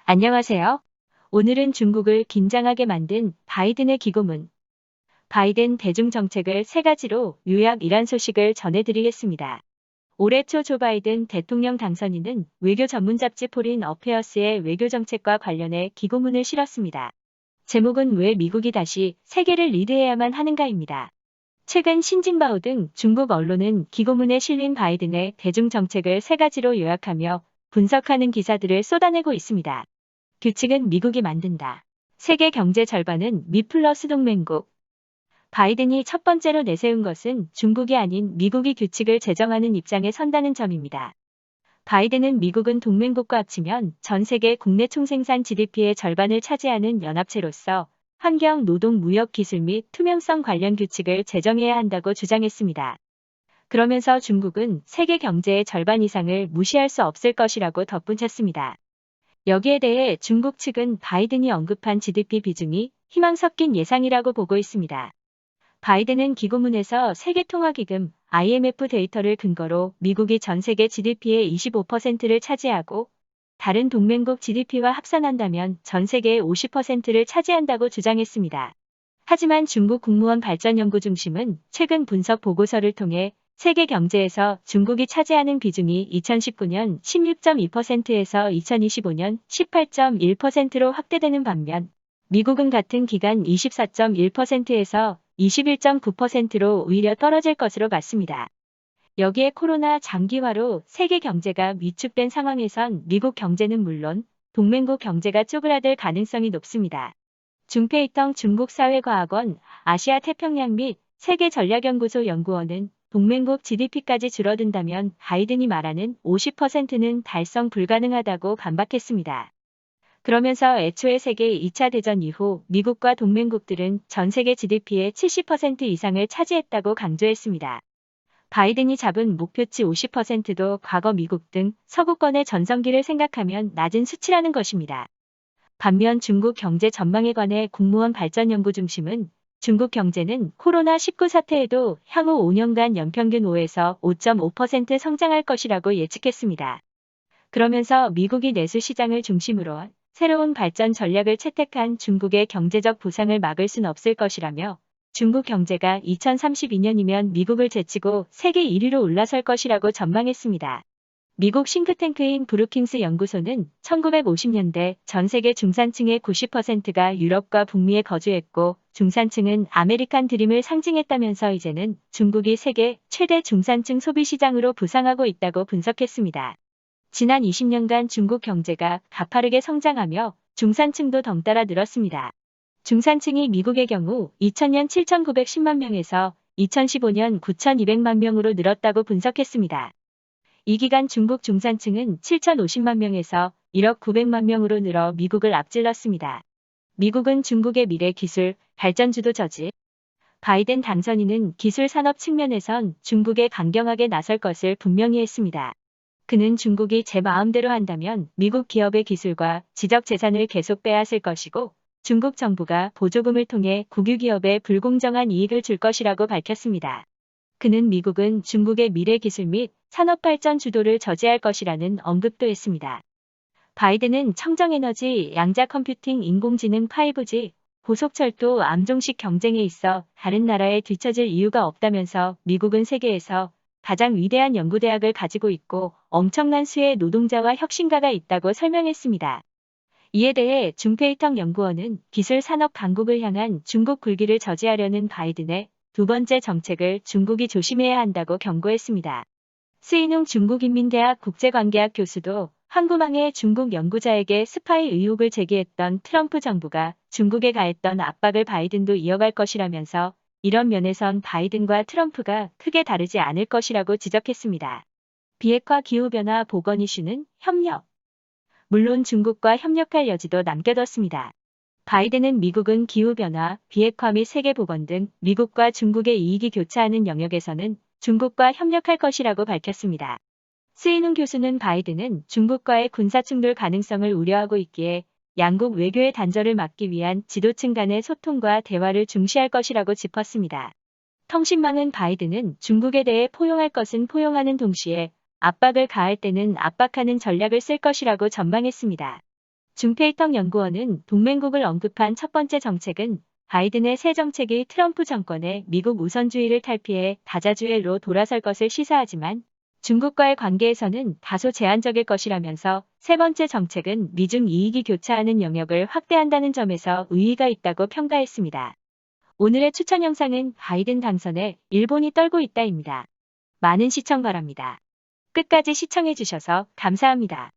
안녕하세요. 오늘은 중국을 긴장하게 만든 바이든의 기고문, 바이든 대중 정책을 세 가지로 요약이란 소식을 전해드리겠습니다. 올해 초 조 바이든 대통령 당선인은 외교 전문 잡지 포린 어페어스의 외교 정책과 관련해 기고문을 실었습니다. 제목은 왜 미국이 다시 세계를 리드해야만 하는가입니다. 최근 신징바오 등 중국 언론은 기고문에 실린 바이든의 대중 정책을 세 가지로 요약하며 분석하는 기사들을 쏟아내고 있습니다. 규칙은 미국이 만든다. 세계 경제 절반은 미 플러스 동맹국. 바이든이 첫 번째로 내세운 것은 중국이 아닌 미국이 규칙을 제정하는 입장에 선다는 점입니다. 바이든은 미국은 동맹국과 합치면 전 세계 국내 총생산 GDP의 절반을 차지하는 연합체로서 환경, 노동, 무역, 기술 및 투명성 관련 규칙을 제정해야 한다고 주장했습니다. 그러면서 중국은 세계 경제의 절반 이상을 무시할 수 없을 것이라고 덧붙였습니다. 여기에 대해 중국 측은 바이든이 언급한 GDP 비중이 희망 섞인 예상이라고 보고 있습니다. 바이든은 기고문에서 세계통화기금 IMF 데이터를 근거로 미국이 전 세계 GDP의 25%를 차지하고 다른 동맹국 GDP와 합산한다면 전 세계의 50%를 차지한다고 주장했습니다. 하지만 중국 국무원 발전연구중심은 최근 분석 보고서를 통해 세계 경제에서 중국이 차지하는 비중이 2019년 16.2%에서 2025년 18.1%로 확대되는 반면 미국은 같은 기간 24.1%에서 21.9%로 오히려 떨어질 것으로 봤습니다. 여기에 코로나 장기화로 세계 경제가 위축된 상황에선 미국 경제는 물론 동맹국 경제가 쪼그라들 가능성이 높습니다. 중페이텅 중국사회과학원 아시아 태평양 및 세계전략연구소 연구원은 동맹국 GDP까지 줄어든다면 바이든이 말하는 50%는 달성 불가능하다고 반박했습니다. 그러면서 애초에 세계 2차 대전 이후 미국과 동맹국들은 전 세계 GDP의 70% 이상을 차지했다고 강조했습니다. 바이든이 잡은 목표치 50%도 과거 미국 등 서구권의 전성기를 생각하면 낮은 수치라는 것입니다. 반면 중국 경제 전망에 관해 국무원 발전연구중심은 중국 경제는 코로나19 사태에도 향후 5년간 연평균 5에서 5.5% 성장할 것이라고 예측했습니다. 그러면서 미국이 내수 시장을 중심으로 새로운 발전 전략을 채택한 중국의 경제적 부상을 막을 순 없을 것이라며 중국 경제가 2032년이면 미국을 제치고 세계 1위로 올라설 것이라고 전망했습니다. 미국 싱크탱크인 브루킹스 연구소는 1950년대 전 세계 중산층의 90%가 유럽과 북미에 거주했고 중산층은 아메리칸 드림을 상징했다면서 이제는 중국이 세계 최대 중산층 소비 시장으로 부상하고 있다고 분석했습니다. 지난 20년간 중국 경제가 가파르게 성장하며 중산층도 덩달아 늘었습니다. 중산층이 미국의 경우 2000년 7,910만 명에서 2015년 9,200만 명으로 늘었다고 분석했습니다. 이 기간 중국 중산층은 7,050만 명에서 1억 900만 명으로 늘어 미국을 앞질렀습니다. 미국은 중국의 미래 기술 발전 주도처지. 바이든 당선인은 기술 산업 측면에선 중국에 강경하게 나설 것을 분명히 했습니다. 그는 중국이 제 마음대로 한다면 미국 기업의 기술과 지적 재산을 계속 빼앗을 것이고 중국 정부가 보조금을 통해 국유 기업에 불공정한 이익을 줄 것이라고 밝혔습니다. 그는 미국은 중국의 미래 기술 및 산업 발전 주도를 저지할 것이라는 언급도 했습니다. 바이든은 청정에너지, 양자 컴퓨팅, 인공지능 5G, 고속철도, 암종식 경쟁에 있어 다른 나라에 뒤처질 이유가 없다면서 미국은 세계에서 가장 위대한 연구대학을 가지고 있고 엄청난 수의 노동자와 혁신가가 있다고 설명했습니다. 이에 대해 중페이텅 연구원은 기술 산업 강국을 향한 중국 굴기를 저지하려는 바이든의 두 번째 정책을 중국이 조심해야 한다고 경고했습니다. 스이농 중국인민대학 국제관계학 교수도 항구망의 중국 연구자에게 스파이 의혹을 제기했던 트럼프 정부가 중국에 가했던 압박을 바이든도 이어갈 것이라면서 이런 면에선 바이든과 트럼프가 크게 다르지 않을 것이라고 지적했습니다. 비핵화 기후변화 보건 이슈는 협력. 물론 중국과 협력할 여지도 남겨뒀습니다. 바이든은 미국은 기후변화, 비핵화 및 세계보건 등 미국과 중국의 이익이 교차하는 영역에서는 중국과 협력할 것이라고 밝혔습니다. 스이눈 교수는 바이든은 중국과의 군사충돌 가능성을 우려하고 있기에 양국 외교의 단절을 막기 위한 지도층 간의 소통과 대화를 중시할 것이라고 짚었습니다. 통신망은 바이든은 중국에 대해 포용할 것은 포용하는 동시에 압박을 가할 때는 압박하는 전략을 쓸 것이라고 전망했습니다. 중페이턴 연구원은 동맹국을 언급한 첫 번째 정책은 바이든의 새 정책이 트럼프 정권의 미국 우선주의를 탈피해 다자주의로 돌아설 것을 시사하지만 중국과의 관계에서는 다소 제한적일 것이라면서 세 번째 정책은 미중 이익이 교차하는 영역을 확대한다는 점에서 의의가 있다고 평가했습니다. 오늘의 추천 영상은 바이든 당선에 일본이 떨고 있다입니다. 많은 시청 바랍니다. 끝까지 시청해주셔서 감사합니다.